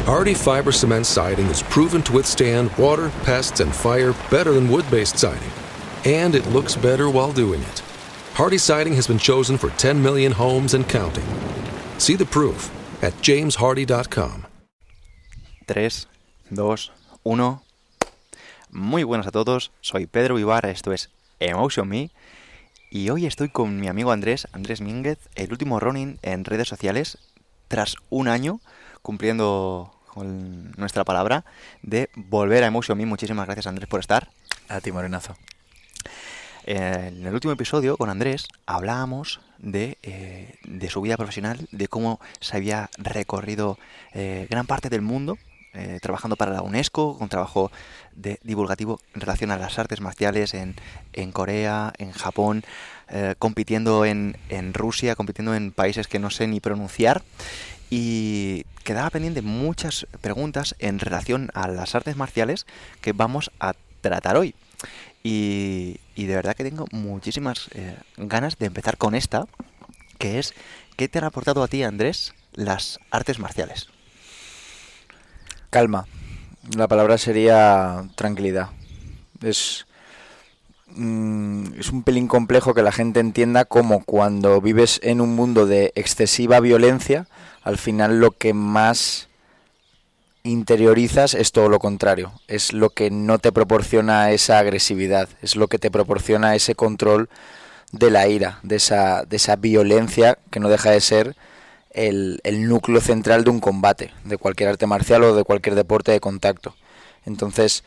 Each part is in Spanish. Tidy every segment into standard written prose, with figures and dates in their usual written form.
Hardy Fiber Cement Siding is proven to withstand water, pests, and fire better than wood-based siding. And it looks better while doing it. Hardy Siding has been chosen for 10 million homes and counting. See the proof at jameshardy.com. 3, 2, 1. Muy buenas a todos, soy Pedro Ibarra, esto es Emotion Me. Y hoy estoy con mi amigo Andrés Mínguez, el último running en redes sociales, tras un año cumpliendo con nuestra palabra de volver a Emotion Me. Muchísimas gracias, Andrés, por estar. A ti, morenazo. En el último episodio con Andrés hablábamos de su vida profesional, de cómo se había recorrido gran parte del mundo, trabajando para la UNESCO, con trabajo divulgativo en relación a las artes marciales en Corea, en Japón, compitiendo en Rusia, compitiendo en países que no sé ni pronunciar. Y quedaba pendiente muchas preguntas en relación a las artes marciales que vamos a tratar hoy. Y de verdad que tengo muchísimas ganas de empezar con esta, que es: ¿qué te han aportado a ti, Andrés, las artes marciales? Calma. La palabra sería tranquilidad. Es un pelín complejo que la gente entienda cómo cuando vives en un mundo de excesiva violencia, al final lo que más interiorizas es todo lo contrario. Es lo que no te proporciona esa agresividad, es lo que te proporciona ese control de la ira, de esa violencia que no deja de ser el núcleo central de un combate, de cualquier arte marcial o de cualquier deporte de contacto. Entonces,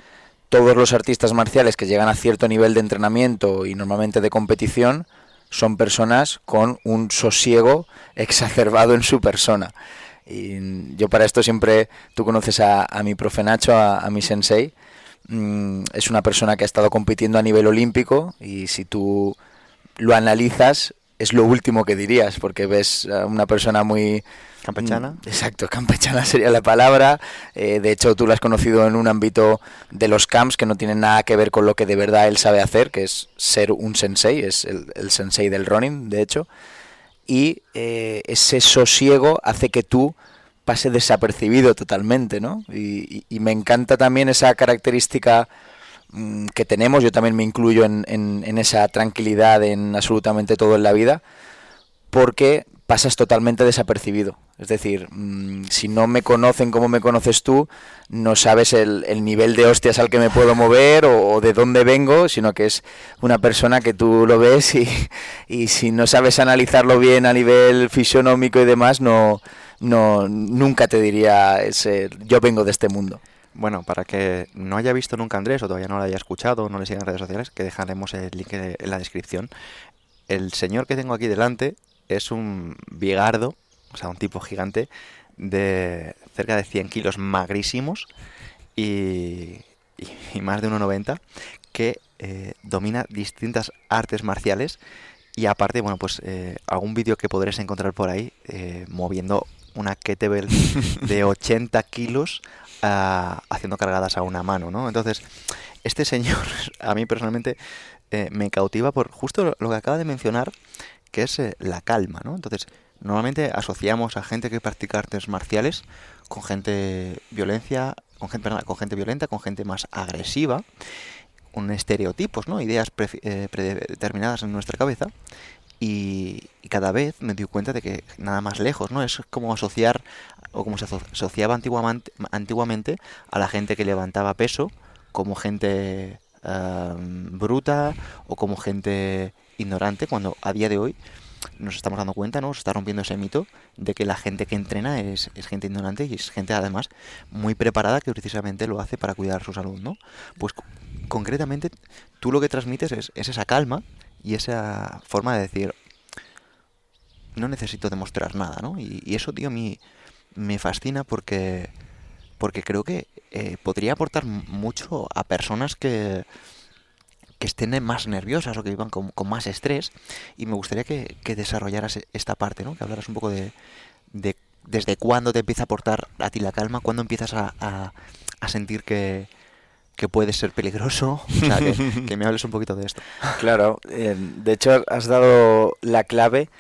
todos los artistas marciales que llegan a cierto nivel de entrenamiento y normalmente de competición son personas con un sosiego exacerbado en su persona. Y yo para esto siempre, tú conoces a mi profe Nacho, a mi sensei, es una persona que ha estado compitiendo a nivel olímpico y si tú lo analizas es lo último que dirías, porque ves a una persona muy... ¿Campechana? Exacto, campechana sería la palabra. De hecho, tú lo has conocido en un ámbito de los camps que no tiene nada que ver con lo que de verdad él sabe hacer, que es ser un sensei, es el sensei del running, de hecho. Y ese sosiego hace que tú pases desapercibido totalmente, ¿no? Y me encanta también esa característica que tenemos. Yo también me incluyo en esa tranquilidad en absolutamente todo en la vida, porque pasas totalmente desapercibido. Es decir, si no me conocen como me conoces tú, no sabes el nivel de hostias al que me puedo mover o de dónde vengo, sino que es una persona que tú lo ves y si no sabes analizarlo bien a nivel fisionómico y demás, nunca te diría yo vengo de este mundo. Bueno, para que no haya visto nunca a Andrés o todavía no lo haya escuchado o no le sigan en redes sociales, que dejaremos el link en la descripción. El señor que tengo aquí delante es un bigardo, o sea, un tipo gigante de cerca de 100 kilos, magrísimos y más de 1,90, que domina distintas artes marciales y aparte, bueno, pues algún vídeo que podréis encontrar por ahí moviendo una kettlebell de 80 kilos haciendo cargadas a una mano, ¿no? Entonces, este señor a mí personalmente me cautiva por justo lo que acaba de mencionar, que es la calma, ¿no? Entonces, normalmente asociamos a gente que practica artes marciales con gente violenta, con gente más agresiva, con estereotipos, ¿no? Ideas predeterminadas en nuestra cabeza. Y cada vez me doy cuenta de que nada más lejos, ¿no? Es como asociar, o como se asociaba antiguamente a la gente que levantaba peso como gente bruta o como gente ignorante, cuando a día de hoy nos estamos dando cuenta, ¿no? Se está rompiendo ese mito de que la gente que entrena es gente ignorante y es gente además muy preparada que precisamente lo hace para cuidar su salud, ¿no? Pues concretamente tú lo que transmites es esa calma y esa forma de decir no necesito demostrar nada, ¿no? Y eso, tío, a mí me fascina porque creo que podría aportar mucho a personas que estén más nerviosas o que vivan con más estrés, y me gustaría que desarrollaras esta parte, ¿no? Que hablaras un poco de desde cuándo te empieza a aportar a ti la calma, cuándo empiezas a sentir que puede ser peligroso, o sea, que me hables un poquito de esto. Claro, de hecho has dado la clave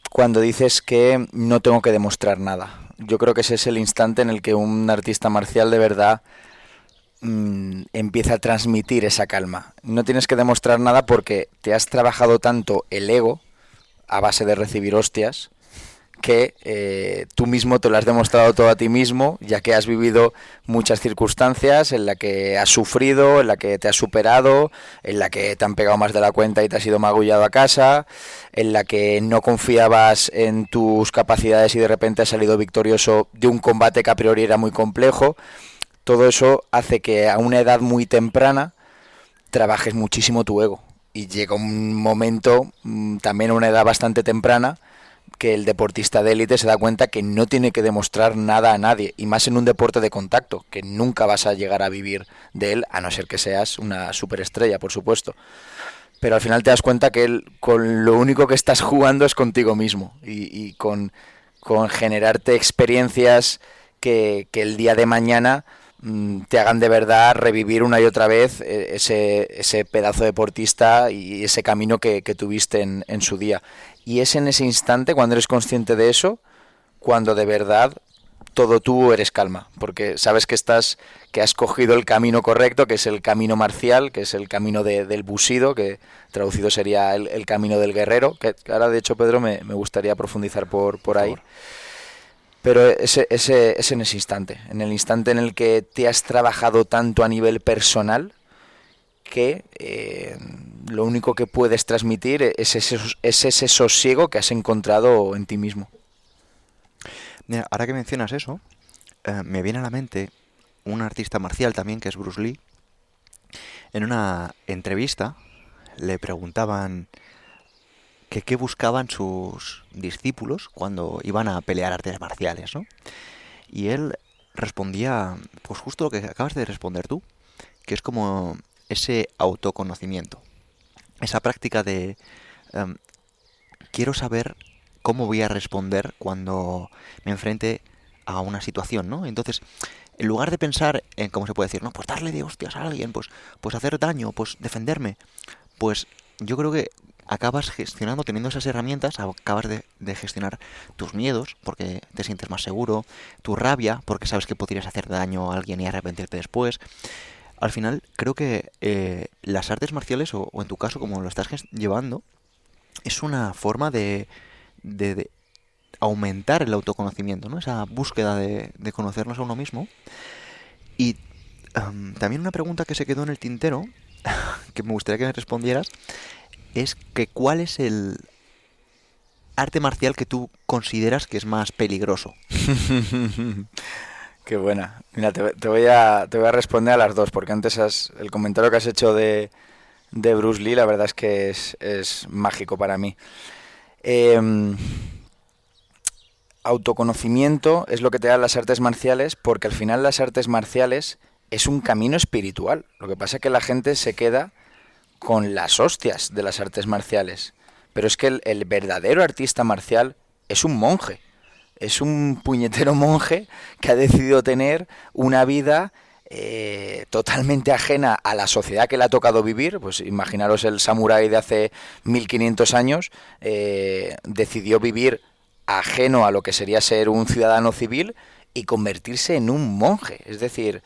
cuando dices que no tengo que demostrar nada. yo creo que ese es el instante en el que un artista marcial de verdad empieza a transmitir esa calma. No tienes que demostrar nada porque te has trabajado tanto el ego a base de recibir hostias que tú mismo te lo has demostrado todo a ti mismo, ya que has vivido muchas circunstancias en la que has sufrido, en la que te has superado, en la que te han pegado más de la cuenta y te has ido magullado a casa, en la que no confiabas en tus capacidades y de repente has salido victorioso de un combate que a priori era muy complejo. Todo eso hace que a una edad muy temprana trabajes muchísimo tu ego. Y llega un momento, también a una edad bastante temprana, que el deportista de élite se da cuenta que no tiene que demostrar nada a nadie, y más en un deporte de contacto, que nunca vas a llegar a vivir de él, a no ser que seas una superestrella, por supuesto. Pero al final te das cuenta que con lo único que estás jugando es contigo mismo, y con generarte experiencias que el día de mañana te hagan de verdad revivir una y otra vez ese pedazo deportista y ese camino que tuviste en su día. Y es en ese instante, cuando eres consciente de eso, cuando de verdad todo tú eres calma, porque sabes que has cogido el camino correcto, que es el camino marcial, que es el camino del bushido, que traducido sería el camino del guerrero, que ahora de hecho, Pedro, me gustaría profundizar por ahí. Pero es en ese instante, en el instante en el que te has trabajado tanto a nivel personal, que lo único que puedes transmitir es ese sosiego que has encontrado en ti mismo. Mira, ahora que mencionas eso, me viene a la mente un artista marcial también, que es Bruce Lee. En una entrevista le preguntaban que qué buscaban sus discípulos cuando iban a pelear artes marciales, ¿no? Y él respondía, pues justo lo que acabas de responder tú, que es como ese autoconocimiento, esa práctica de quiero saber cómo voy a responder cuando me enfrente a una situación, ¿no? Entonces, en lugar de pensar en cómo se puede decir, no, pues darle de hostias a alguien, pues hacer daño, pues defenderme, pues yo creo que acabas gestionando, teniendo esas herramientas, acabas de gestionar tus miedos, porque te sientes más seguro, tu rabia, porque sabes que podrías hacer daño a alguien y arrepentirte después. Al final, creo que las artes marciales, o en tu caso, como lo estás llevando, es una forma de aumentar el autoconocimiento, ¿no? Esa búsqueda de conocernos a uno mismo. Y también una pregunta que se quedó en el tintero, que me gustaría que me respondieras, es que ¿cuál es el arte marcial que tú consideras que es más peligroso? Qué buena. Mira, te voy a responder a las dos, porque antes el comentario que has hecho de Bruce Lee, la verdad es que es mágico para mí. Autoconocimiento es lo que te dan las artes marciales, porque al final las artes marciales es un camino espiritual. Lo que pasa es que la gente se queda con las hostias de las artes marciales. Pero es que el verdadero artista marcial es un monje. Es un puñetero monje que ha decidido tener una vida totalmente ajena a la sociedad que le ha tocado vivir. Pues imaginaros el samurái de hace 1500 años, decidió vivir ajeno a lo que sería ser un ciudadano civil y convertirse en un monje. Es decir,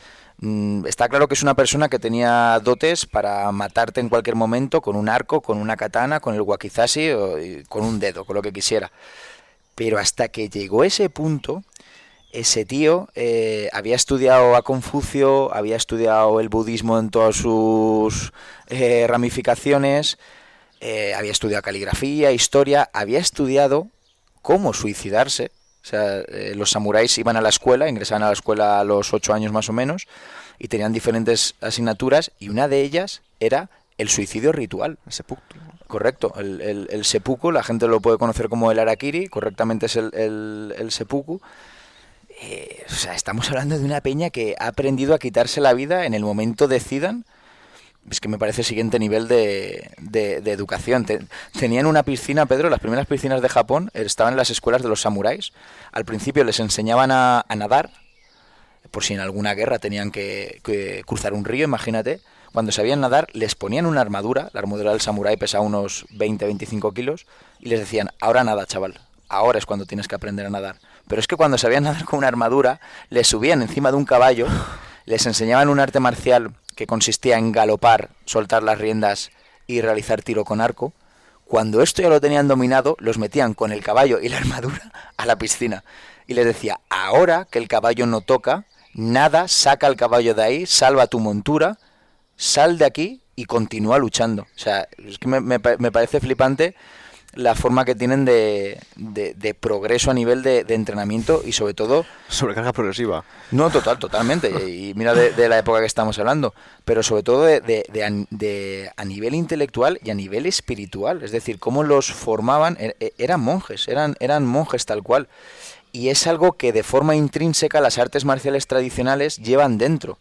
está claro que es una persona que tenía dotes para matarte en cualquier momento con un arco, con una katana, con el wakizashi o con un dedo, con lo que quisiera. Pero hasta que llegó ese punto, ese tío había estudiado a Confucio, había estudiado el budismo en todas sus ramificaciones, había estudiado caligrafía, historia, había estudiado cómo suicidarse. O sea, los samuráis iban a la escuela, ingresaban a la escuela a los 8 años más o menos, y tenían diferentes asignaturas, y una de ellas era el suicidio ritual. El seppuku. Correcto, el seppuku, la gente lo puede conocer como el harakiri, correctamente es el seppuku. O sea, estamos hablando de una peña que ha aprendido a quitarse la vida en el momento decidan. Es que me parece el siguiente nivel de educación. Tenían una piscina, Pedro, las primeras piscinas de Japón estaban en las escuelas de los samuráis. Al principio les enseñaban a nadar, por si en alguna guerra tenían que cruzar un río, imagínate. Cuando sabían nadar, les ponían una armadura, la armadura del samurái pesaba unos 20-25 kilos, y les decían, ahora nada, chaval, ahora es cuando tienes que aprender a nadar. Pero es que cuando sabían nadar con una armadura, les subían encima de un caballo, les enseñaban un arte marcial que consistía en galopar, soltar las riendas y realizar tiro con arco. Cuando esto ya lo tenían dominado, los metían con el caballo y la armadura a la piscina. Y les decía, ahora que el caballo no toca, nada, saca el caballo de ahí, salva tu montura, sal de aquí y continúa luchando. O sea, es que me parece flipante la forma que tienen de progreso a nivel de entrenamiento y sobre todo... Sobrecarga progresiva. No, totalmente. Y mira de la época que estamos hablando. Pero sobre todo a nivel intelectual y a nivel espiritual. Es decir, cómo los formaban. Eran monjes, eran monjes tal cual. Y es algo que de forma intrínseca las artes marciales tradicionales llevan dentro.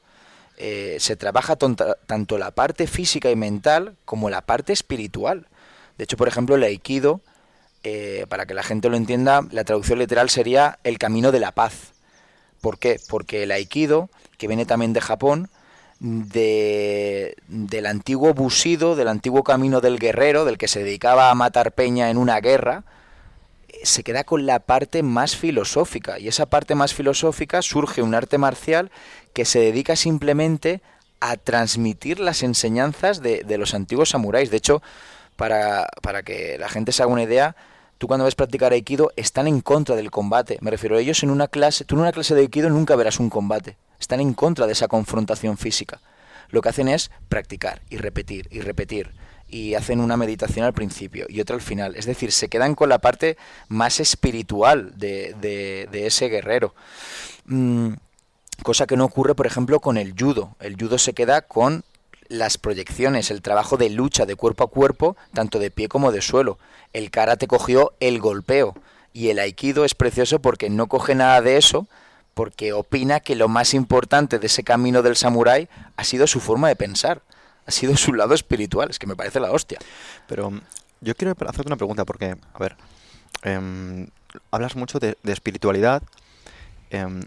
Se trabaja tanto la parte física y mental como la parte espiritual. De hecho, por ejemplo, el Aikido, para que la gente lo entienda, la traducción literal sería el camino de la paz. ¿Por qué? Porque el Aikido, que viene también de Japón, del antiguo Bushido, del antiguo camino del guerrero, del que se dedicaba a matar peña en una guerra, se queda con la parte más filosófica. Y esa parte más filosófica surge un arte marcial que se dedica simplemente a transmitir las enseñanzas de los antiguos samuráis. De hecho, para que la gente se haga una idea, tú cuando ves practicar Aikido están en contra del combate. Me refiero a ellos tú en una clase de Aikido nunca verás un combate. Están en contra de esa confrontación física. Lo que hacen es practicar y repetir y repetir. Y hacen una meditación al principio y otra al final. Es decir, se quedan con la parte más espiritual de ese guerrero. Cosa que no ocurre, por ejemplo, con el judo. El judo se queda con las proyecciones, el trabajo de lucha de cuerpo a cuerpo, tanto de pie como de suelo. El karate cogió el golpeo y el aikido es precioso porque no coge nada de eso, porque opina que lo más importante de ese camino del samurái ha sido su forma de pensar, ha sido su lado espiritual. Es que me parece la hostia. Pero yo quiero hacerte una pregunta porque, a ver, hablas mucho de espiritualidad.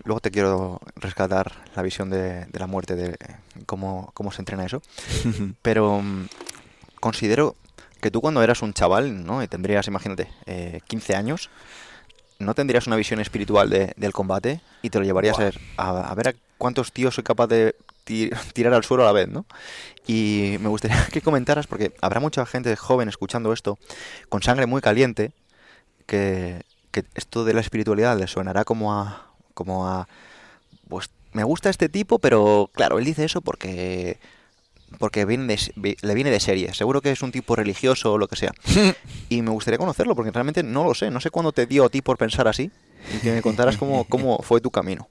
Luego te quiero rescatar la visión de la muerte, de cómo se entrena eso. Pero considero que tú cuando eras un chaval, ¿no? Y tendrías, imagínate, 15 años, no tendrías una visión espiritual del combate y te lo llevarías a ver a cuántos tíos soy capaz de tirar al suelo a la vez, ¿no? Y me gustaría que comentaras, porque habrá mucha gente joven escuchando esto, con sangre muy caliente, que esto de la espiritualidad le sonará como a pues me gusta este tipo, pero claro, él dice eso porque le viene de serie. Seguro que es un tipo religioso o lo que sea. Y me gustaría conocerlo porque realmente no lo sé. No sé cuándo te dio a ti por pensar así y que me contaras cómo fue tu camino.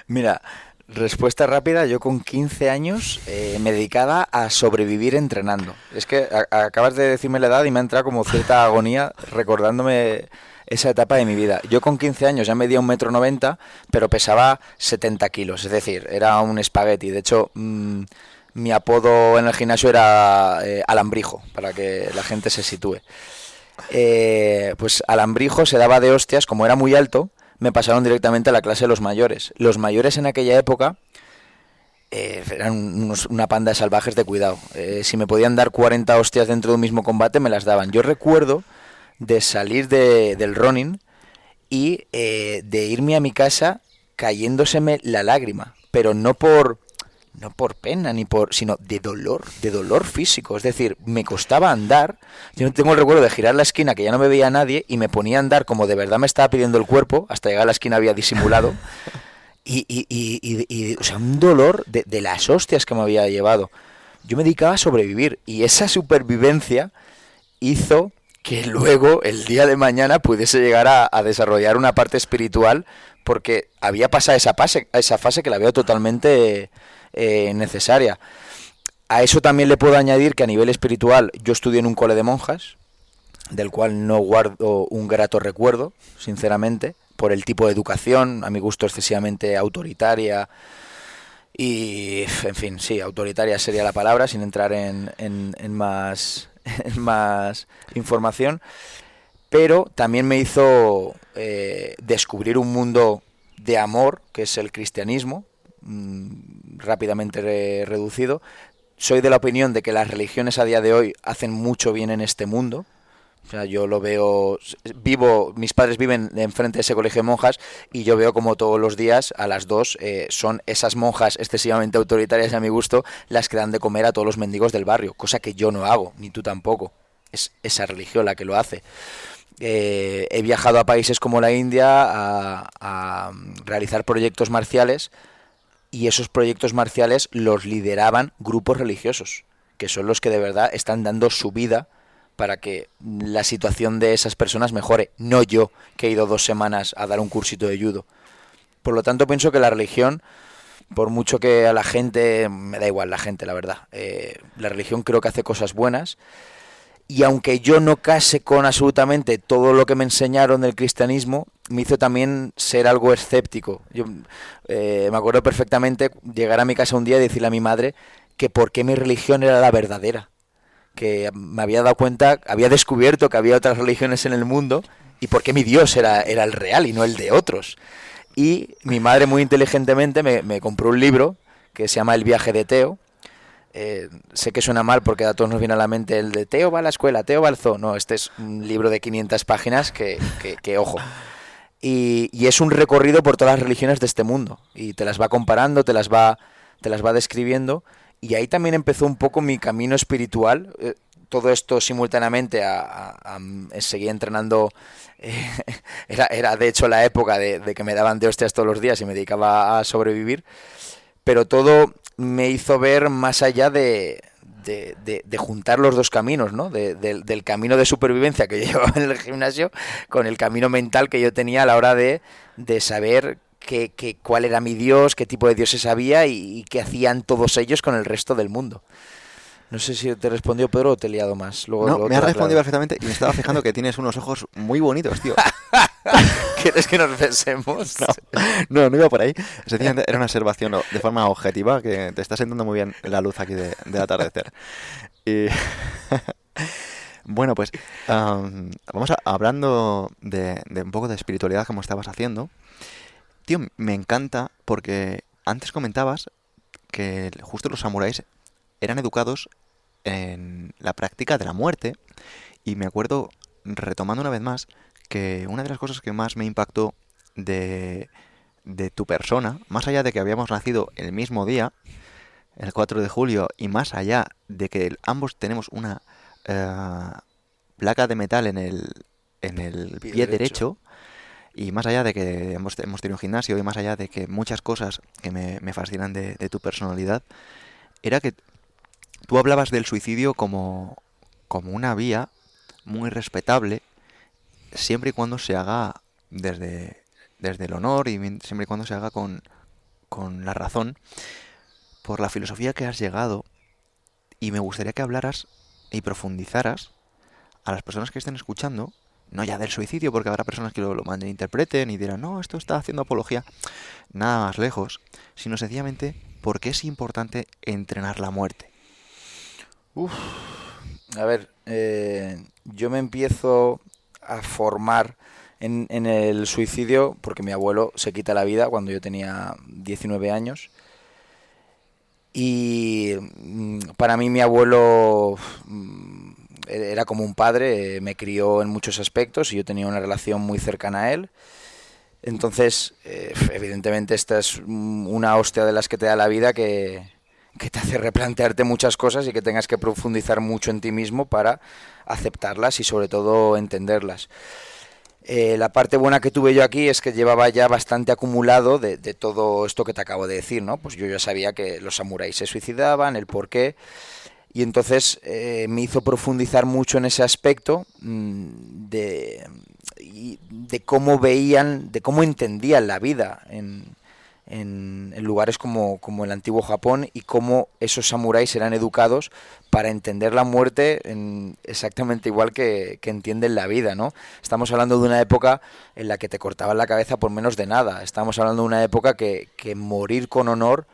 Mira, respuesta rápida. Yo con 15 años me dedicaba a sobrevivir entrenando. Es que acabas de decirme la edad y me ha entrado como cierta agonía recordándome esa etapa de mi vida. Yo con 15 años ya medía 1,90 m, pero pesaba 70 kilos, es decir, era un espagueti. De hecho, mi apodo en el gimnasio era Alambrijo, para que la gente se sitúe. Pues Alambrijo se daba de hostias, como era muy alto, me pasaron directamente a la clase de los mayores. Los mayores en aquella época eran una panda de salvajes de cuidado. Si me podían dar 40 hostias dentro de un mismo combate, me las daban. Yo recuerdo de salir del running y de irme a mi casa cayéndoseme la lágrima, pero no por pena sino de dolor físico. Es decir, me costaba andar. Yo no tengo el recuerdo de girar la esquina, que ya no me veía nadie, y me ponía a andar como de verdad me estaba pidiendo el cuerpo. Hasta llegar a la esquina había disimulado y o sea, un dolor de las hostias que me había llevado. Yo me dedicaba a sobrevivir y esa supervivencia hizo que luego, el día de mañana, pudiese llegar a desarrollar una parte espiritual, porque había pasado esa fase que la veo totalmente necesaria. A eso también le puedo añadir que a nivel espiritual yo estudié en un cole de monjas, del cual no guardo un grato recuerdo, sinceramente, por el tipo de educación, a mi gusto excesivamente autoritaria. Y, en fin, sí, autoritaria sería la palabra, sin entrar en más información, pero también me hizo descubrir un mundo de amor, que es el cristianismo, rápidamente reducido. Soy de la opinión de que las religiones a día de hoy hacen mucho bien en este mundo, O sea, yo lo veo, mis padres viven enfrente de ese colegio de monjas y yo veo como todos los días a las 2 son esas monjas excesivamente autoritarias a mi gusto las que dan de comer a todos los mendigos del barrio, cosa que yo no hago, ni tú tampoco. Es esa religión la que lo hace. He viajado a países como la India a realizar proyectos marciales y esos proyectos marciales los lideraban grupos religiosos, que son los que de verdad están dando su vida para que la situación de esas personas mejore, no yo, que he ido 2 semanas a dar un cursito de judo. Por lo tanto, pienso que la religión, por mucho que a la gente, me da igual la gente, la verdad, la religión creo que hace cosas buenas, y aunque yo no case con absolutamente todo lo que me enseñaron del cristianismo, me hizo también ser algo escéptico. Yo me acuerdo perfectamente llegar a mi casa un día y decirle a mi madre que por qué mi religión era la verdadera, que me había dado cuenta, había descubierto que había otras religiones en el mundo y por qué mi Dios era el real y no el de otros. Y mi madre muy inteligentemente me compró un libro que se llama El viaje de Teo. Sé que suena mal porque a todos nos viene a la mente el de Teo va a la escuela, Teo va al zoo. No, este es un libro de 500 páginas que ojo. Y es un recorrido por todas las religiones de este mundo. Y te las va comparando, te las va describiendo. Y ahí también empezó un poco mi camino espiritual. Todo esto simultáneamente seguía entrenando. Era de hecho la época de que me daban de hostias todos los días y me dedicaba a sobrevivir. Pero todo me hizo ver más allá de juntar los dos caminos, ¿no? Del camino de supervivencia que yo llevaba en el gimnasio con el camino mental que yo tenía a la hora de saber cuál era mi Dios, qué tipo de dioses había y qué hacían todos ellos con el resto del mundo. No sé si te respondió Pedro o te he liado más. No, me has respondido perfectamente y me estaba fijando que tienes unos ojos muy bonitos, tío. ¿Quieres que nos besemos? No iba por ahí. Sencillamente era una observación de forma objetiva que te está sentando muy bien la luz aquí del atardecer. Y bueno, pues hablando de un poco de espiritualidad como estabas haciendo. Tío, me encanta porque antes comentabas que justo los samuráis eran educados en la práctica de la muerte y me acuerdo, retomando una vez más, que una de las cosas que más me impactó de tu persona, más allá de que habíamos nacido el mismo día, el 4 de julio, y más allá de que ambos tenemos una placa de metal en el pie derecho, y más allá de que hemos tenido un gimnasio, y más allá de que muchas cosas que me fascinan de tu personalidad, era que tú hablabas del suicidio como una vía muy respetable, siempre y cuando se haga desde el honor y siempre y cuando se haga con la razón, por la filosofía que has llegado. Y me gustaría que hablaras y profundizaras a las personas que estén escuchando, no ya del suicidio, porque habrá personas que lo malinterpreten y dirán, no, esto está haciendo apología, nada más lejos, sino sencillamente por qué es importante entrenar la muerte. A ver, yo me empiezo a formar en el suicidio porque mi abuelo se quita la vida cuando yo tenía 19 años y para mí mi abuelo era como un padre, me crió en muchos aspectos y yo tenía una relación muy cercana a él. Entonces, evidentemente esta es una hostia de las que te da la vida que te hace replantearte muchas cosas y que tengas que profundizar mucho en ti mismo para aceptarlas y sobre todo entenderlas. La parte buena que tuve yo aquí es que llevaba ya bastante acumulado de todo esto que te acabo de decir, ¿no? Pues yo ya sabía que los samuráis se suicidaban, el porqué, y entonces me hizo profundizar mucho en ese aspecto de cómo veían, de cómo entendían la vida en lugares como el antiguo Japón y cómo esos samuráis eran educados para entender la muerte exactamente igual que entienden la vida, ¿no? Estamos hablando de una época en la que te cortaban la cabeza por menos de nada. Estamos hablando de una época que morir con honor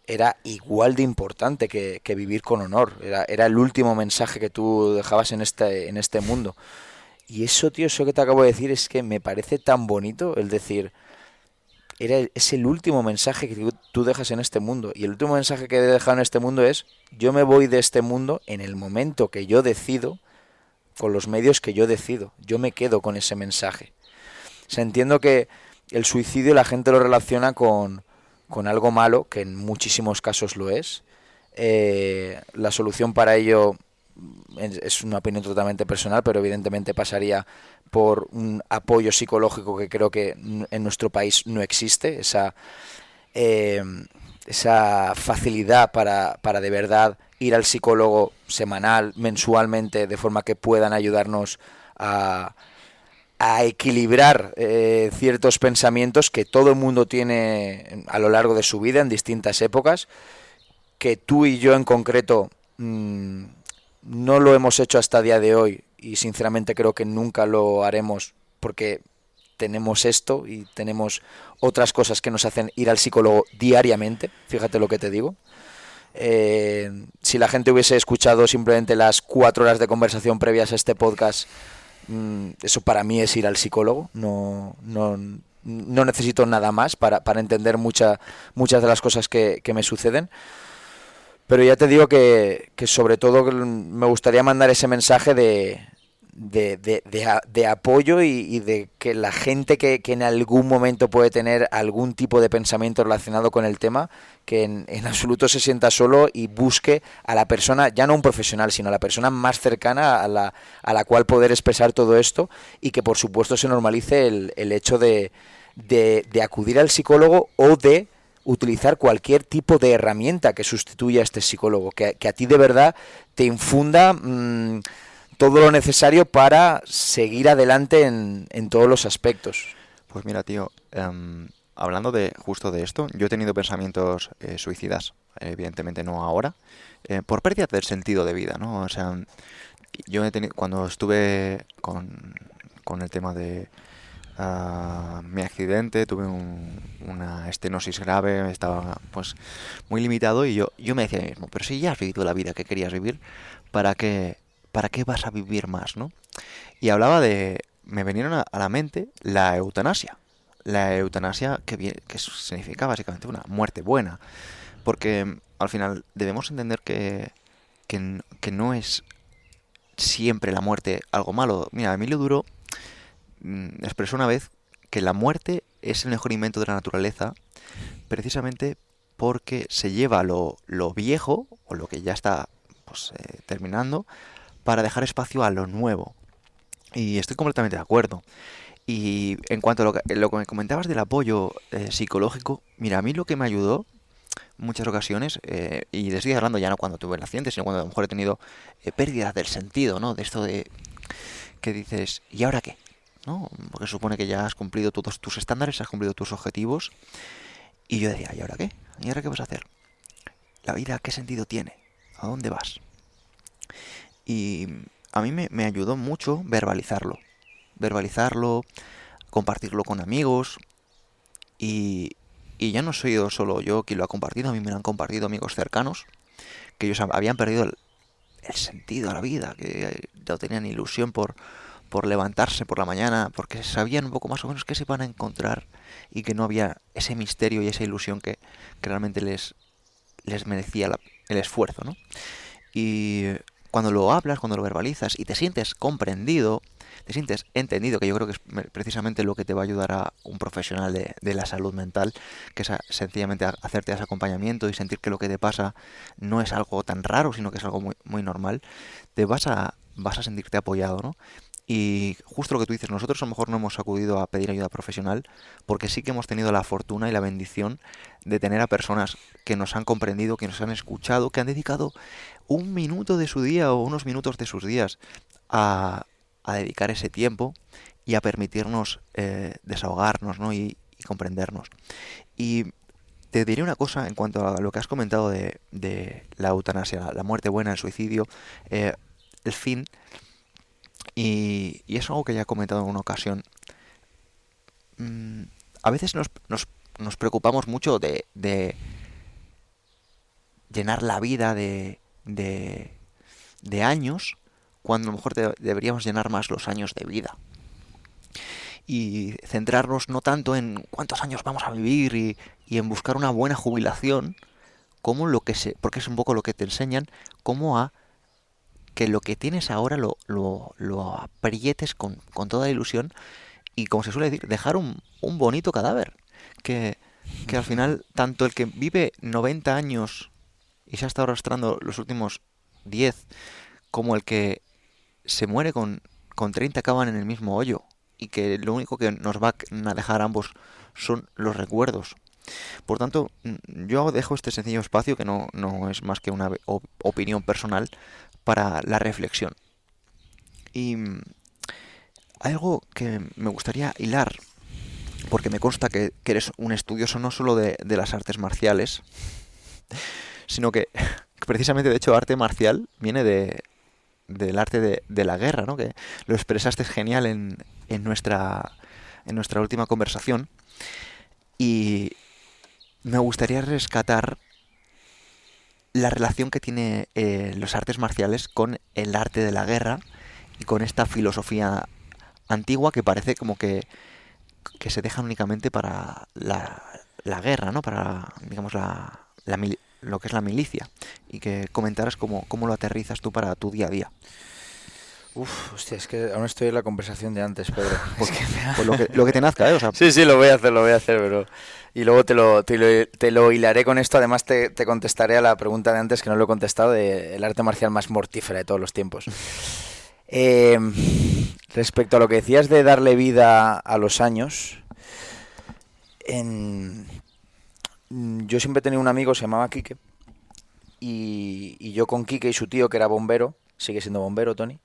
era igual de importante que vivir con honor. Era el último mensaje que tú dejabas en este mundo. Y eso, tío, eso que te acabo de decir es que me parece tan bonito el decir... es el último mensaje que tú dejas en este mundo. Y el último mensaje que he dejado en este mundo es: yo me voy de este mundo en el momento que yo decido con los medios que yo decido. Yo me quedo con ese mensaje. O sea, entiendo que el suicidio la gente lo relaciona con algo malo, que en muchísimos casos lo es. La solución para ello es una opinión totalmente personal, pero evidentemente pasaría por un apoyo psicológico que creo que en nuestro país no existe, esa facilidad para de verdad ir al psicólogo semanal, mensualmente, de forma que puedan ayudarnos a equilibrar ciertos pensamientos que todo el mundo tiene a lo largo de su vida en distintas épocas, que tú y yo en concreto no lo hemos hecho hasta el día de hoy, y sinceramente creo que nunca lo haremos, porque tenemos esto y tenemos otras cosas que nos hacen ir al psicólogo diariamente. Fíjate lo que te digo. Si la gente hubiese escuchado simplemente las 4 horas de conversación previas a este podcast, eso para mí es ir al psicólogo. No necesito nada más para entender muchas de las cosas que me suceden. Pero ya te digo que sobre todo me gustaría mandar ese mensaje de apoyo y de que la gente que en algún momento puede tener algún tipo de pensamiento relacionado con el tema, que en absoluto se sienta solo y busque a la persona, ya no un profesional, sino a la persona más cercana a la cual poder expresar todo esto, y que por supuesto se normalice el hecho de acudir al psicólogo o de utilizar cualquier tipo de herramienta que sustituya a este psicólogo, que a ti de verdad te infunda todo lo necesario para seguir adelante en todos los aspectos. Pues mira, tío, hablando justo de esto, yo he tenido pensamientos suicidas, evidentemente no ahora, por pérdida del sentido de vida, ¿no? O sea, yo he tenido, cuando estuve con el tema de mi accidente, tuve una estenosis grave, estaba pues muy limitado, y yo me decía a mí mismo, pero si ya has vivido la vida que querías vivir, ¿para qué vas a vivir más, no? Y me vinieron a la mente la eutanasia que significa básicamente una muerte buena, porque al final debemos entender que no es siempre la muerte algo malo. Mira, Emilio Duro expresó una vez que la muerte es el mejor invento de la naturaleza, precisamente porque se lleva lo viejo, o lo que ya está pues, terminando, para dejar espacio a lo nuevo. Y estoy completamente de acuerdo. Y en cuanto a lo que me comentabas del apoyo psicológico, mira, a mí lo que me ayudó en muchas ocasiones, y te estoy hablando ya no cuando tuve el accidente, sino cuando a lo mejor he tenido pérdidas del sentido, ¿no? De esto de que dices, ¿y ahora qué? ¿No? Porque supone que ya has cumplido todos tus estándares, has cumplido tus objetivos. Y yo decía, ¿y ahora qué? ¿Y ahora qué vas a hacer? ¿La vida qué sentido tiene? ¿A dónde vas? Y a mí me ayudó mucho verbalizarlo, compartirlo con amigos, y ya no soy solo yo quien lo ha compartido, a mí me lo han compartido amigos cercanos, que ellos habían perdido el sentido a la vida, que no tenían ilusión por levantarse por la mañana, porque sabían un poco más o menos qué se van a encontrar, y que no había ese misterio y esa ilusión que realmente les merecía el esfuerzo, ¿no? Y cuando lo hablas, cuando lo verbalizas y te sientes comprendido, te sientes entendido, que yo creo que es precisamente lo que te va a ayudar a un profesional de la salud mental, que es sencillamente hacerte ese acompañamiento y sentir que lo que te pasa no es algo tan raro, sino que es algo muy, muy normal, te vas a sentirte apoyado, ¿no? Y justo lo que tú dices, nosotros a lo mejor no hemos acudido a pedir ayuda profesional, porque sí que hemos tenido la fortuna y la bendición de tener a personas que nos han comprendido, que nos han escuchado, que han dedicado un minuto de su día o unos minutos de sus días a dedicar ese tiempo y a permitirnos desahogarnos, ¿no? y comprendernos. Y te diré una cosa en cuanto a lo que has comentado de la eutanasia, la muerte buena, el suicidio, el fin. Y es algo que ya he comentado en una ocasión. A veces nos preocupamos mucho de llenar la vida de años, cuando a lo mejor deberíamos llenar más los años de vida. Y centrarnos no tanto en cuántos años vamos a vivir y en buscar una buena jubilación, como porque es un poco lo que te enseñan, cómo a que lo que tienes ahora lo aprietes con toda ilusión y, como se suele decir, dejar un bonito cadáver. Que al final, tanto el que vive 90 años y se ha estado arrastrando los últimos 10, como el que se muere con 30 acaban en el mismo hoyo, y que lo único que nos va a dejar ambos son los recuerdos. Por tanto, yo dejo este sencillo espacio, que no es más que una opinión personal, para la reflexión. Y algo que me gustaría hilar, porque me consta que eres un estudioso no solo de las artes marciales, sino que precisamente, de hecho, arte marcial viene del arte de la guerra, ¿no? Que lo expresaste genial en nuestra última conversación. Y me gustaría rescatar la relación que tiene los artes marciales con el arte de la guerra y con esta filosofía antigua que parece como que se dejan únicamente para la guerra, ¿no? Para, digamos, lo que es la milicia. Y que comentaras cómo lo aterrizas tú para tu día a día. Hostia, es que aún estoy en la conversación de antes, Pedro. Pues lo que te nazca, ¿eh? O sea, Sí, lo voy a hacer, pero... Y luego te lo hilaré con esto. Además te contestaré a la pregunta de antes, que no lo he contestado, de el arte marcial más mortífera de todos los tiempos. Respecto a lo que decías de darle vida a los años, yo siempre he tenido un amigo, se llamaba Quique, y yo con Quique y su tío, que era bombero, sigue siendo bombero, Tony,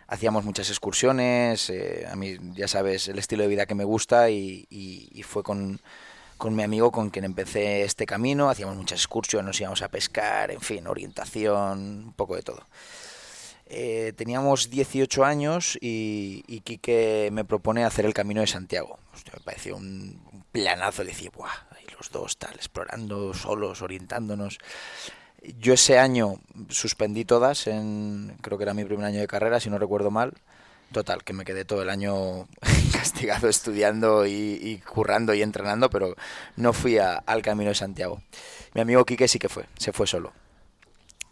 hacíamos muchas excursiones. A mí, ya sabes, el estilo de vida que me gusta, y fue con mi amigo con quien empecé este camino. Hacíamos muchas excursiones, nos íbamos a pescar, en fin, orientación, un poco de todo. Teníamos 18 años y Quique me propone hacer el Camino de Santiago. Hostia, me pareció un planazo. Le decía, ¡buah! Ahí los dos, tal, explorando, solos, orientándonos. Yo ese año suspendí todas, creo que era mi primer año de carrera, si no recuerdo mal. Total, que me quedé todo el año castigado estudiando y currando y entrenando, pero no fui al Camino de Santiago. Mi amigo Quique sí que se fue solo.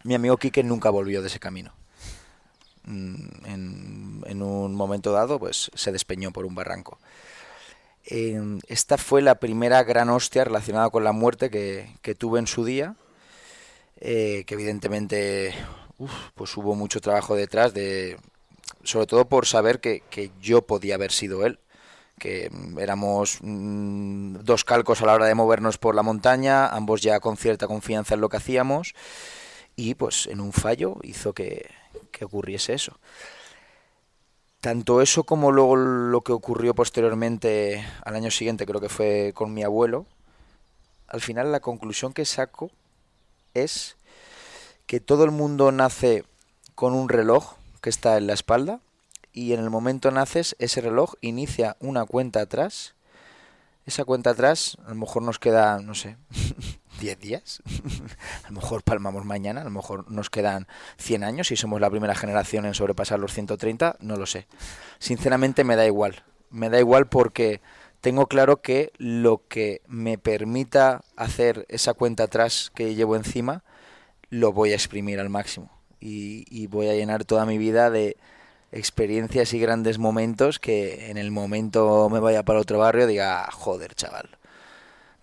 Mi amigo Quique nunca volvió de ese camino. En un momento dado, pues se despeñó por un barranco. Esta fue la primera gran hostia relacionada con la muerte que tuve en su día, que evidentemente pues hubo mucho trabajo detrás, sobre todo por saber que yo podía haber sido él, que éramos dos calcos a la hora de movernos por la montaña, ambos ya con cierta confianza en lo que hacíamos, y pues en un fallo hizo que ocurriese eso. Tanto eso como luego lo que ocurrió posteriormente al año siguiente, creo que fue con mi abuelo. Al final la conclusión que saco es que todo el mundo nace con un reloj que está en la espalda, y en el momento naces, ese reloj inicia una cuenta atrás. Esa cuenta atrás, a lo mejor nos queda, no sé, 10 días, a lo mejor palmamos mañana, a lo mejor nos quedan 100 años y somos la primera generación en sobrepasar los 130, no lo sé. Sinceramente me da igual porque tengo claro que lo que me permita hacer esa cuenta atrás que llevo encima, lo voy a exprimir al máximo, y voy a llenar toda mi vida de experiencias y grandes momentos que en el momento me vaya para otro barrio diga, joder, chaval,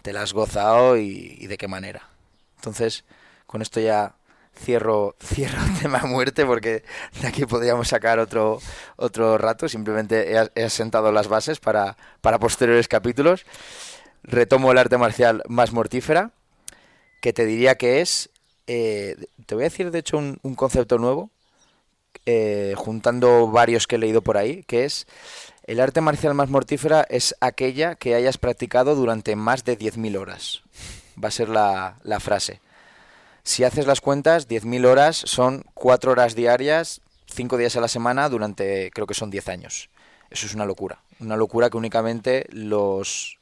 te la has gozado y de qué manera. Entonces, con esto ya cierro el tema muerte, porque de aquí podríamos sacar otro rato. Simplemente he asentado las bases para posteriores capítulos. Retomo el arte marcial más mortífera, que te diría que es... te voy a decir, de hecho, un concepto nuevo, juntando varios que he leído por ahí, que es: el arte marcial más mortífera es aquella que hayas practicado durante más de 10.000 horas. Va a ser la frase. Si haces las cuentas, 10.000 horas son 4 horas diarias, 5 días a la semana, durante, creo que son 10 años. Eso es una locura. Una locura que únicamente los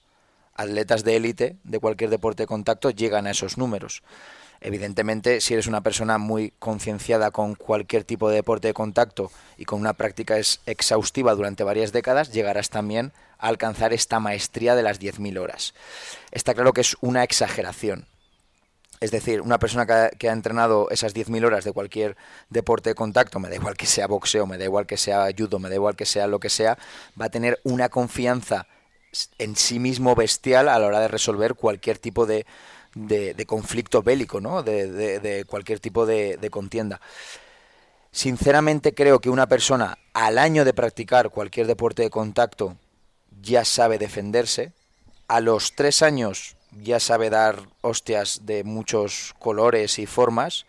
atletas de élite de cualquier deporte de contacto llegan a esos números. Evidentemente, si eres una persona muy concienciada con cualquier tipo de deporte de contacto y con una práctica exhaustiva durante varias décadas, llegarás también a alcanzar esta maestría de las 10.000 horas. Está claro que es una exageración. Es decir, una persona que ha entrenado esas 10.000 horas de cualquier deporte de contacto, me da igual que sea boxeo, me da igual que sea judo, me da igual que sea lo que sea, va a tener una confianza en sí mismo bestial a la hora de resolver cualquier tipo de conflicto bélico, ¿no? De cualquier tipo de contienda. Sinceramente creo que una persona al año de practicar cualquier deporte de contacto ya sabe defenderse. A los 3 años ya sabe dar hostias de muchos colores y formas.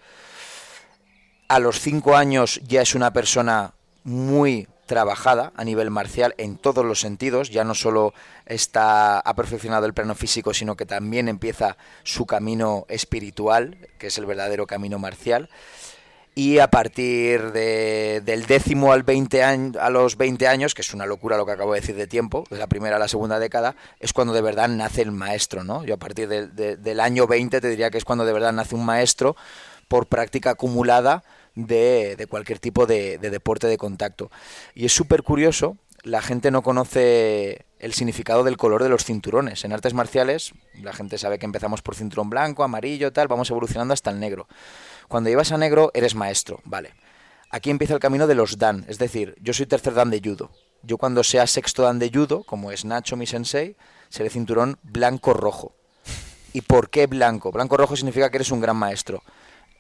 A los 5 años ya es una persona muy trabajada a nivel marcial en todos los sentidos. Ya no solo ha perfeccionado el plano físico, sino que también empieza su camino espiritual, que es el verdadero camino marcial. Y a partir del 10º a los 20 años, que es una locura lo que acabo de decir de tiempo, de la primera a la segunda década, es cuando de verdad nace el maestro, ¿no? Yo a partir del año 20 te diría que es cuando de verdad nace un maestro por práctica acumulada de cualquier tipo de deporte de contacto. Y es súper curioso, la gente no conoce el significado del color de los cinturones. En artes marciales la gente sabe que empezamos por cinturón blanco, amarillo, tal, vamos evolucionando hasta el negro. Cuando llevas a negro eres maestro, vale. Aquí empieza el camino de los dan, es decir, yo soy tercer dan de judo. Yo cuando sea sexto dan de judo, como es Nacho mi sensei, seré cinturón blanco-rojo. ¿Y por qué blanco? Blanco-rojo significa que eres un gran maestro.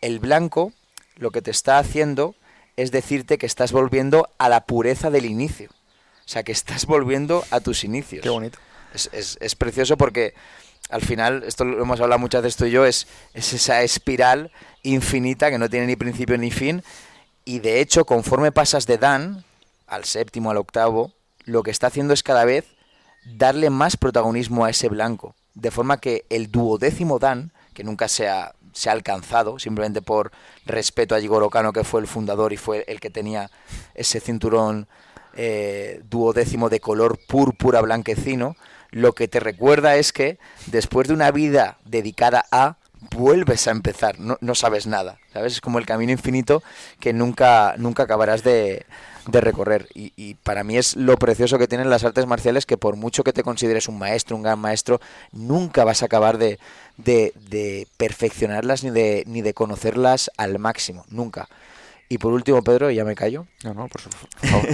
El blanco lo que te está haciendo es decirte que estás volviendo a la pureza del inicio. O sea, que estás volviendo a tus inicios. Qué bonito. Es precioso porque al final, esto lo hemos hablado muchas veces tú y yo, es esa espiral infinita que no tiene ni principio ni fin. Y de hecho, conforme pasas de dan al séptimo, al octavo, lo que está haciendo es cada vez darle más protagonismo a ese blanco. De forma que el 12º dan, que nunca se ha alcanzado, simplemente por respeto a Jigoro Kano, que fue el fundador y fue el que tenía ese cinturón 12º de color púrpura blanquecino, lo que te recuerda es que después de una vida dedicada a, vuelves a empezar, no sabes nada, ¿sabes? Es como el camino infinito que nunca acabarás de recorrer. Y para mí es lo precioso que tienen las artes marciales, que por mucho que te consideres un maestro, un gran maestro, nunca vas a acabar de perfeccionarlas ni de conocerlas al máximo, nunca. Y por último, Pedro, y ya me callo. No, por favor.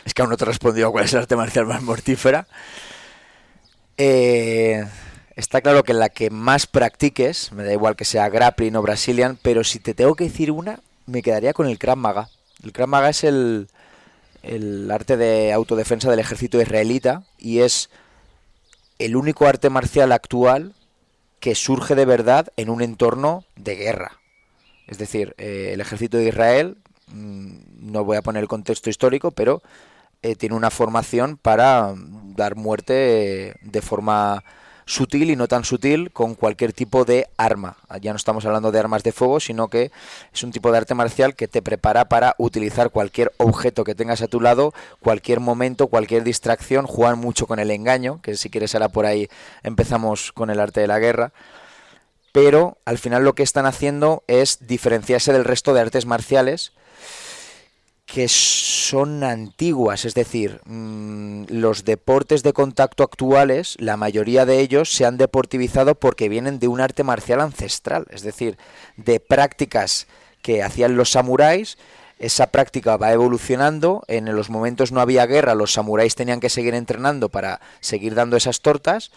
Es que aún no te he respondido cuál es el arte marcial más mortífera. Está claro que la que más practiques, me da igual que sea grappling o Brazilian, pero si te tengo que decir una, me quedaría con el Krav Maga. El Krav Maga es el arte de autodefensa del ejército israelita y es el único arte marcial actual que surge de verdad en un entorno de guerra. Es decir, el ejército de Israel, no voy a poner el contexto histórico, pero tiene una formación para dar muerte de forma sutil y no tan sutil con cualquier tipo de arma. Ya no estamos hablando de armas de fuego, sino que es un tipo de arte marcial que te prepara para utilizar cualquier objeto que tengas a tu lado, cualquier momento, cualquier distracción. Juegan mucho con el engaño, que si quieres ahora por ahí empezamos con el arte de la guerra. Pero al final lo que están haciendo es diferenciarse del resto de artes marciales que son antiguas, es decir, los deportes de contacto actuales, la mayoría de ellos se han deportivizado porque vienen de un arte marcial ancestral, es decir, de prácticas que hacían los samuráis. Esa práctica va evolucionando, en los momentos no había guerra, los samuráis tenían que seguir entrenando para seguir dando esas tortas.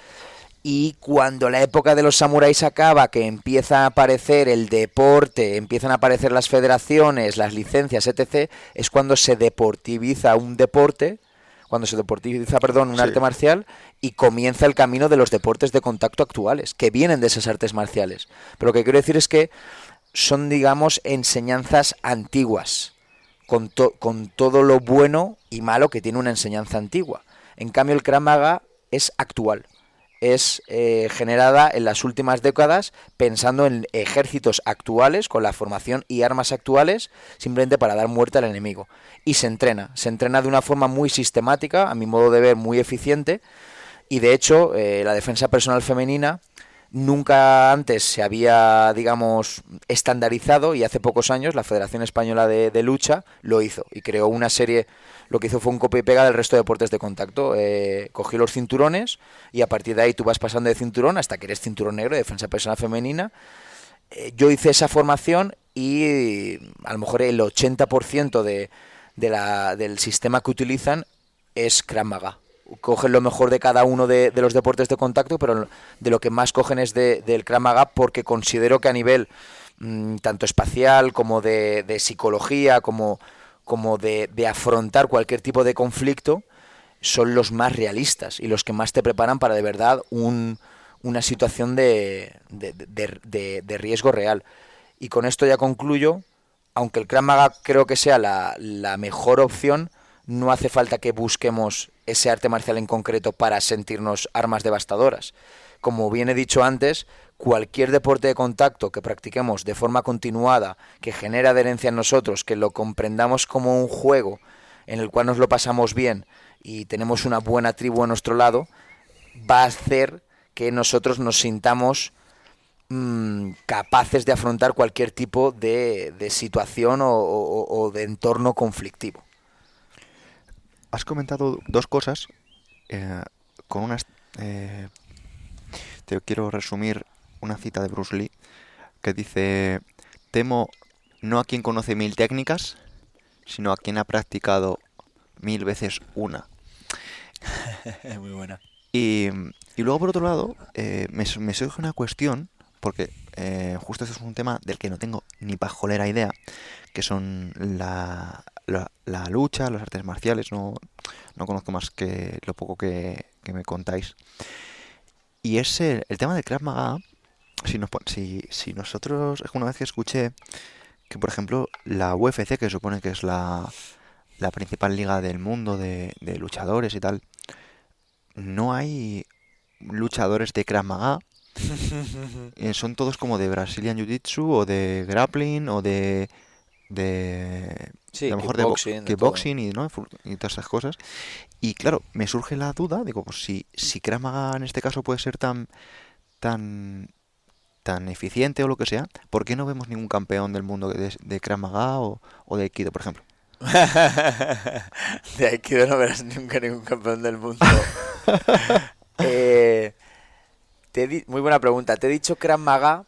Y cuando la época de los samuráis acaba, que empieza a aparecer el deporte, empiezan a aparecer las federaciones, las licencias, etc., es cuando se deportiviza un deporte, un arte marcial, y comienza el camino de los deportes de contacto actuales, que vienen de esas artes marciales. Pero lo que quiero decir es que son, digamos, enseñanzas antiguas, con todo lo bueno y malo que tiene una enseñanza antigua. En cambio, el Krav Maga es actual. Es generada en las últimas décadas pensando en ejércitos actuales, con la formación y armas actuales, simplemente para dar muerte al enemigo. Y se entrena de una forma muy sistemática, a mi modo de ver muy eficiente, y de hecho la defensa personal femenina nunca antes se había, digamos, estandarizado, y hace pocos años la Federación Española de Lucha lo hizo y creó una serie. Lo que hizo fue un copia y pega del resto de deportes de contacto. Cogió los cinturones y a partir de ahí tú vas pasando de cinturón hasta que eres cinturón negro de defensa personal femenina, yo hice esa formación y a lo mejor el 80% del sistema que utilizan es Krav Maga. Cogen lo mejor de cada uno de los deportes de contacto, pero de lo que más cogen es del Krav Maga, porque considero que a nivel tanto espacial como de psicología, como de afrontar cualquier tipo de conflicto, son los más realistas y los que más te preparan para de verdad una situación de riesgo real. Y con esto ya concluyo. Aunque el Krav Maga creo que sea la mejor opción, no hace falta que busquemos ese arte marcial en concreto para sentirnos armas devastadoras. Como bien he dicho antes, cualquier deporte de contacto que practiquemos de forma continuada, que genere adherencia en nosotros, que lo comprendamos como un juego en el cual nos lo pasamos bien y tenemos una buena tribu a nuestro lado, va a hacer que nosotros nos sintamos capaces de afrontar cualquier tipo de situación o de entorno conflictivo. Has comentado dos cosas con unas... te quiero resumir una cita de Bruce Lee que dice: temo no a quien conoce 1000 técnicas, sino a quien ha practicado 1000 veces una. Muy buena. Y luego, por otro lado, me surge una cuestión, porque justo este es un tema del que no tengo ni pajolera idea, que son la lucha, las artes marciales. No conozco más que lo poco que me contáis. Y es el tema del Krav Maga. Si nosotros, una vez que escuché que, por ejemplo, la UFC, que supone que es la principal liga del mundo de luchadores y tal, no hay luchadores de Krav Maga. Son todos como de Brazilian Jiu-Jitsu o de grappling o de sí, a lo mejor kickboxing y, ¿no? Y todas esas cosas. Y claro, me surge la duda, digo, pues si Krav Maga en este caso puede ser tan eficiente o lo que sea, ¿por qué no vemos ningún campeón del mundo de Krav Maga o de Aikido, por ejemplo? De Aikido no verás nunca ningún campeón del mundo. Muy buena pregunta. Te he dicho Krav Maga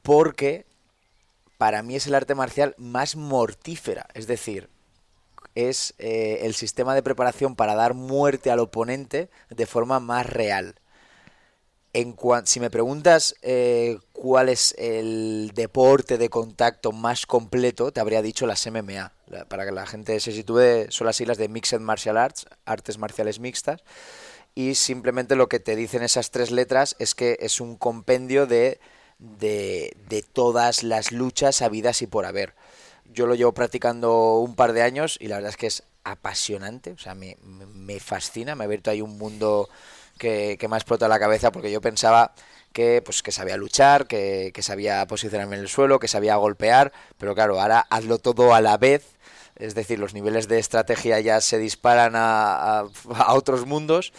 porque para mí es el arte marcial más mortífera. Es decir, es el sistema de preparación para dar muerte al oponente de forma más real. Si me preguntas cuál es el deporte de contacto más completo, te habría dicho las MMA. Para que la gente se sitúe, son las siglas de Mixed Martial Arts, artes marciales mixtas. Y simplemente lo que te dicen esas 3 letras es que es un compendio de todas las luchas habidas y por haber. Yo lo llevo practicando un par de años y la verdad es que es apasionante. O sea, me fascina, me ha abierto ahí un mundo que me ha explotado la cabeza, porque yo pensaba que sabía luchar, que sabía posicionarme en el suelo, que sabía golpear, pero claro, ahora hazlo todo a la vez. Es decir, los niveles de estrategia ya se disparan a otros mundos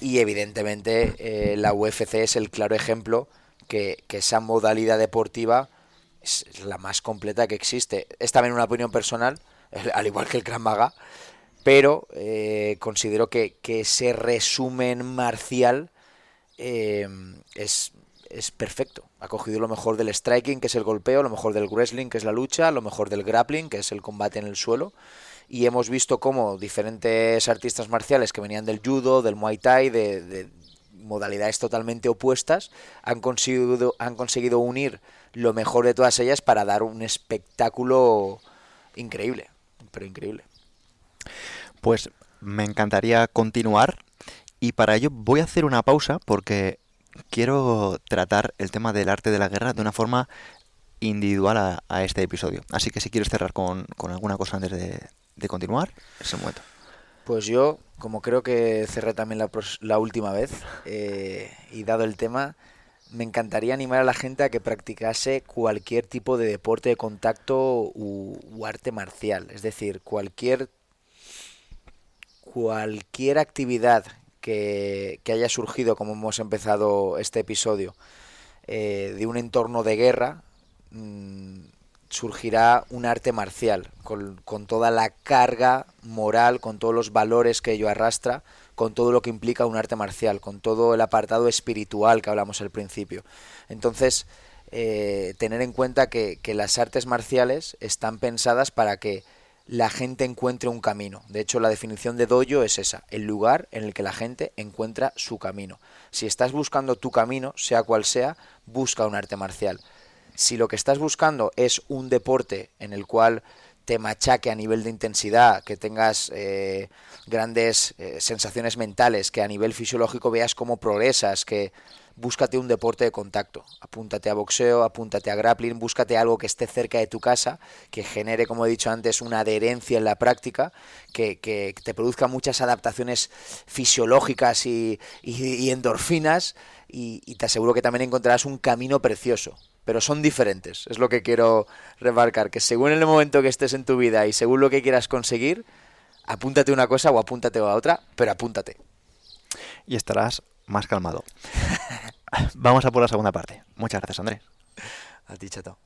y evidentemente la UFC es el claro ejemplo que esa modalidad deportiva es la más completa que existe. Es también una opinión personal, al igual que el Krav Maga, pero considero que ese resumen marcial es perfecto. Ha cogido lo mejor del striking, que es el golpeo, lo mejor del wrestling, que es la lucha, lo mejor del grappling, que es el combate en el suelo. Y hemos visto cómo diferentes artistas marciales que venían del judo, del muay thai, de modalidades totalmente opuestas, han conseguido unir lo mejor de todas ellas para dar un espectáculo increíble, pero increíble. Pues me encantaría continuar, y para ello voy a hacer una pausa porque quiero tratar el tema del arte de la guerra de una forma individual a este episodio. Así que si quieres cerrar con alguna cosa antes de continuar, es el momento. Pues yo, como creo que cerré también la última vez, y dado el tema, me encantaría animar a la gente a que practicase cualquier tipo de deporte de contacto u arte marcial. Es decir, cualquier actividad que haya surgido, como hemos empezado este episodio, de un entorno de guerra, surgirá un arte marcial con toda la carga moral, con todos los valores que ello arrastra, con todo lo que implica un arte marcial, con todo el apartado espiritual que hablamos al principio. Entonces, tener en cuenta que las artes marciales están pensadas para que la gente encuentre un camino. De hecho, la definición de dojo es esa, el lugar en el que la gente encuentra su camino. Si estás buscando tu camino, sea cual sea, busca un arte marcial. Si lo que estás buscando es un deporte en el cual te machaque a nivel de intensidad, que tengas grandes sensaciones mentales, que a nivel fisiológico veas cómo progresas, que búscate un deporte de contacto, apúntate a boxeo, apúntate a grappling, búscate algo que esté cerca de tu casa, que genere, como he dicho antes, una adherencia en la práctica, que te produzca muchas adaptaciones fisiológicas y endorfinas, y te aseguro que también encontrarás un camino precioso. Pero son diferentes, es lo que quiero remarcar, que según el momento que estés en tu vida y según lo que quieras conseguir, apúntate una cosa o apúntate a otra, pero apúntate. Y estarás más calmado. Vamos a por la segunda parte. Muchas gracias, Andrés. A ti, chato.